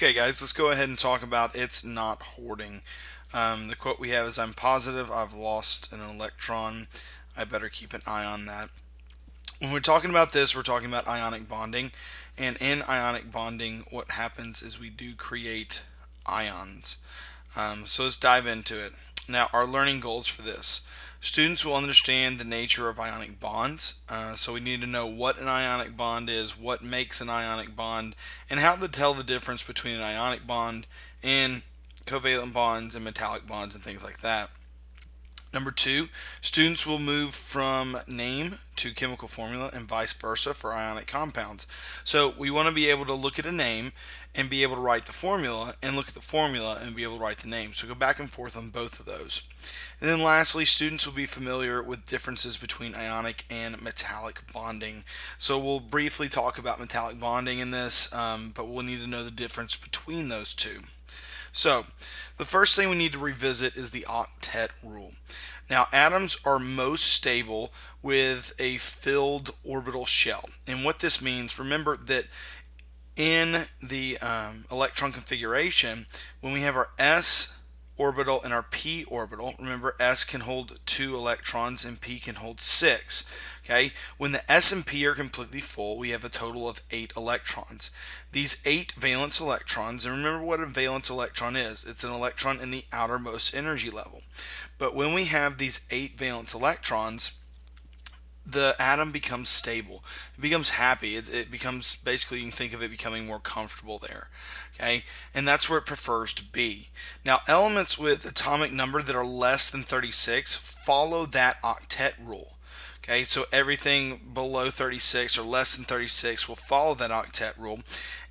Okay, guys, let's go ahead and talk about it's not hoarding. The quote we have is, "I'm positive I've lost an electron. I better keep an eye on that." When we're talking about this, we're talking about ionic bonding. And in ionic bonding, what happens is we do create ions. So let's dive into it. Now, our learning goals for this. Students will understand the nature of ionic bonds. So we need to know what an ionic bond is, what makes an ionic bond, and how to tell the difference between an ionic bond and covalent bonds and metallic bonds and things like that. Number two, students will move from name to chemical formula and vice versa for ionic compounds. So we want to be able to look at a name and be able to write the formula, and look at the formula and be able to write the name. So go back and forth on both of those. And then lastly, students will be familiar with differences between ionic and metallic bonding. So we'll briefly talk about metallic bonding in this, but we'll need to know the difference between those two. So, the first thing we need to revisit is the Octet Rule. Now, atoms are most stable with a filled orbital shell. And what this means, remember that in the electron configuration, when we have our s orbital and our p orbital, remember s can hold 2 electrons and p can hold 6. Okay, when the s and p are completely full, we have a total of 8 electrons. These 8 valence electrons, and remember what a valence electron is, it's an electron in the outermost energy level. But when we have these 8 valence electrons, the atom becomes stable. It becomes happy. It becomes, basically, you can think of it becoming more comfortable there. Okay, and that's where it prefers to be. Now, elements with atomic number that are less than 36 follow that octet rule. Okay, so everything below 36 or less than 36 will follow that octet rule.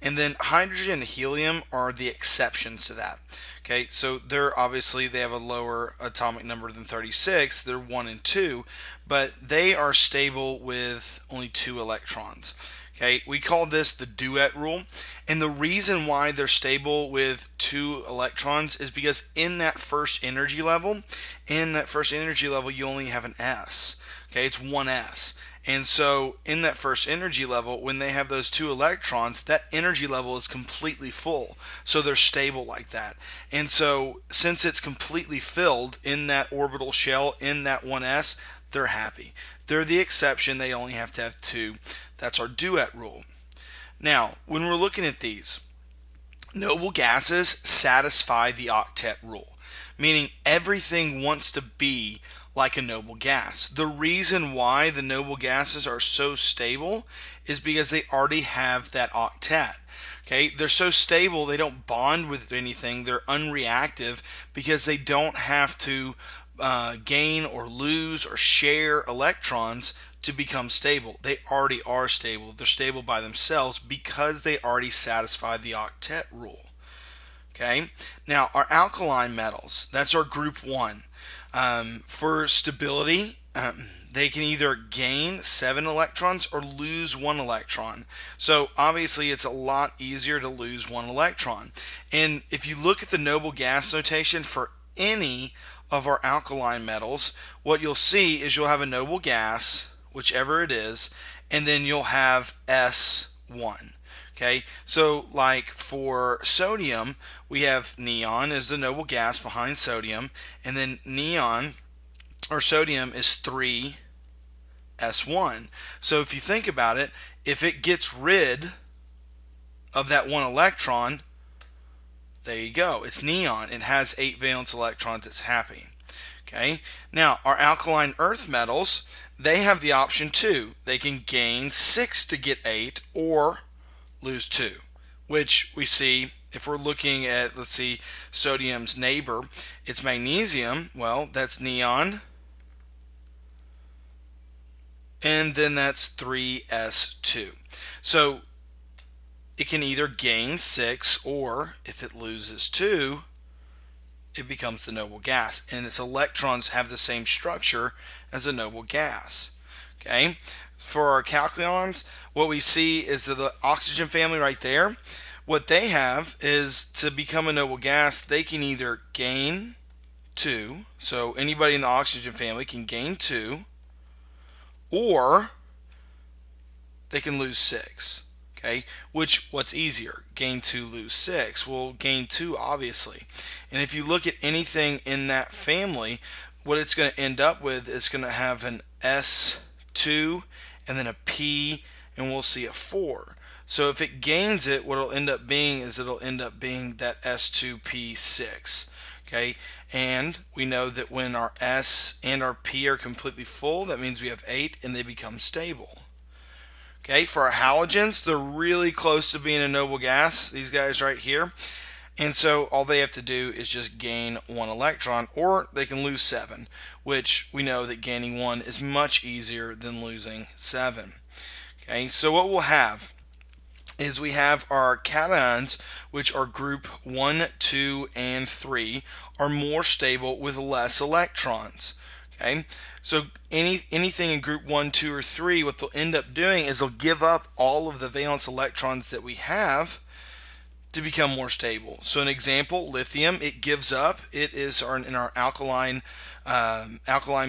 And then hydrogen and helium are the exceptions to that. Okay, so they're obviously, they have a lower atomic number than 36. They're 1 and 2, but they are stable with only 2 electrons. Okay, we call this the duet rule. And the reason why they're stable with 2 electrons is because in that first energy level, you only have an s. Okay, it's 1s. And so in that first energy level, when they have those 2 electrons, that energy level is completely full. So they're stable like that. And so since it's completely filled in that orbital shell, in that 1s, they're happy. They're the exception. They only have to have 2. That's our duet rule. Now, when we're looking at these, noble gases satisfy the octet rule, meaning everything wants to be like a noble gas. The reason why the noble gases are so stable is because they already have that octet. Okay, they're so stable, they don't bond with anything. They're unreactive because they don't have to gain or lose or share electrons to become stable. They already are stable. They're stable by themselves because they already satisfy the octet rule. Okay, now our alkaline metals, that's our group 1. For stability, they can either gain 7 electrons or lose 1 electron. So obviously it's a lot easier to lose 1 electron. And if you look at the noble gas notation for any of our alkaline metals, what you'll see is you'll have a noble gas, whichever it is, and then you'll have S1. Okay, so like for sodium, we have neon as the noble gas behind sodium, and then neon or sodium is 3s1. So if you think about it, if it gets rid of that 1 electron, there you go, it's neon. It has 8 valence electrons, it's happy. Okay, now our alkaline earth metals, they have the option too. They can gain 6 to get 8 or lose 2, which we see if we're looking at, let's see, sodium's neighbor, it's magnesium. Well, that's neon, and then that's 3s2. So it can either gain 6, or if it loses 2, it becomes the noble gas, and its electrons have the same structure as a noble gas. Okay, for our calculons, what we see is that the oxygen family right there, what they have is, to become a noble gas, they can either gain 2, so anybody in the oxygen family can gain 2, or they can lose 6. Okay, what's easier? Gain 2, lose 6. Well, gain 2, obviously. And if you look at anything in that family, what it's going to end up with is going to have an S2 and then a P, and we'll see a 4. So if it gains it, what it'll end up being is it'll end up being that S2P6. Okay, and we know that when our S and our P are completely full, that means we have 8 and they become stable. Okay, for our halogens, they're really close to being a noble gas, these guys right here. And so all they have to do is just gain 1 electron, or they can lose 7, which we know that gaining 1 is much easier than losing 7. Okay, so what we'll have is we have our cations, which are group 1, 2, and 3, are more stable with less electrons. Okay, so anything in group 1, 2, or 3, what they'll end up doing is they'll give up all of the valence electrons that we have to become more stable. So an example, lithium, it gives up. It is in our alkaline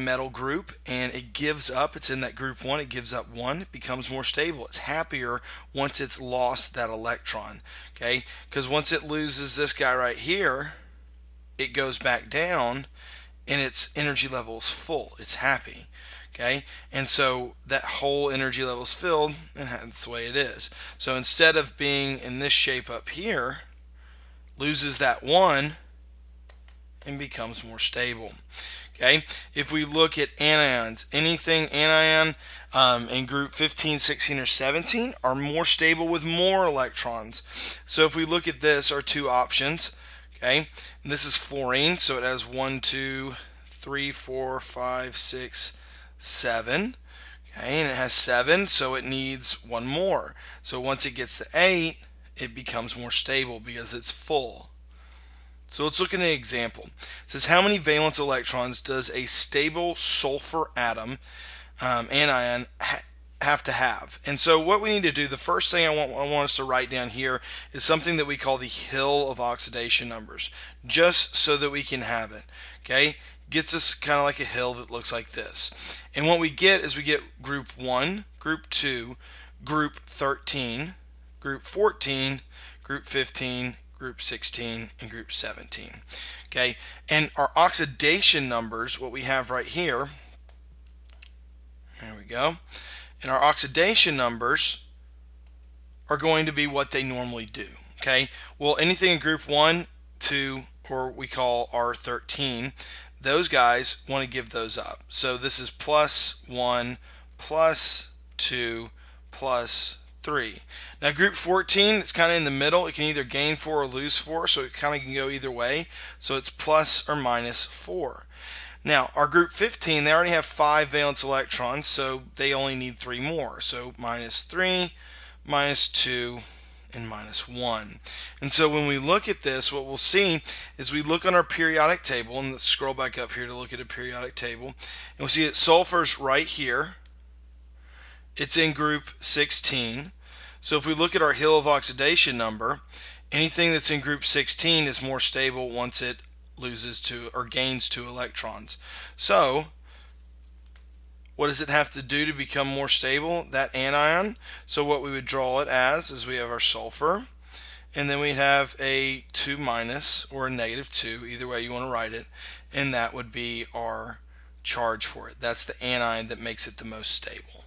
metal group, and it gives up. It's in that group 1. It gives up 1. It becomes more stable. It's happier once it's lost that electron. Okay, because once it loses this guy right here, it goes back down, and its energy level is full. It's happy. Okay, and so that whole energy level is filled, and that's the way it is. So instead of being in this shape up here, loses that 1 and becomes more stable. Okay, if we look at anions, anything anion in group 15, 16, or 17 are more stable with more electrons. So if we look at this, our two options. Okay, and this is fluorine, so it has 1, 2, 3, 4, 5, 6, 7. Okay, and it has 7, so it needs 1 more. So once it gets to 8, it becomes more stable because it's full. So let's look at an example. It says, how many valence electrons does a stable sulfur atom, anion, have to have? And so what we need to do, the first thing I want us to write down here is something that we call the hill of oxidation numbers, just so that we can have it. Okay, gets us kind of like a hill that looks like this. And what we get is we get group 1, group 2, group 13, group 14, group 15, group 16, and group 17. Okay, and our oxidation numbers, what we have right here, there we go, and our oxidation numbers are going to be what they normally do. Okay, well, anything in group 1, 2, or we call R13, those guys want to give those up. So this is plus 1, plus 2, plus 3. Now group 14, it's kind of in the middle. It can either gain 4 or lose 4, so it kind of can go either way. So it's plus or minus 4. Now our group 15, they already have 5 valence electrons, so they only need 3 more. So minus 3, minus 2, and minus 1. And so when we look at this, what we'll see is we look on our periodic table, and let's scroll back up here to look at a periodic table, and we'll see that sulfur's right here. It's in group 16. So if we look at our hill of oxidation number, anything that's in group 16 is more stable once it loses 2 or gains 2 electrons. So what does it have to do to become more stable? That anion. So what we would draw it as is we have our sulfur, and then we have a 2 minus or a negative 2, either way you want to write it, and that would be our charge for it. That's the anion that makes it the most stable.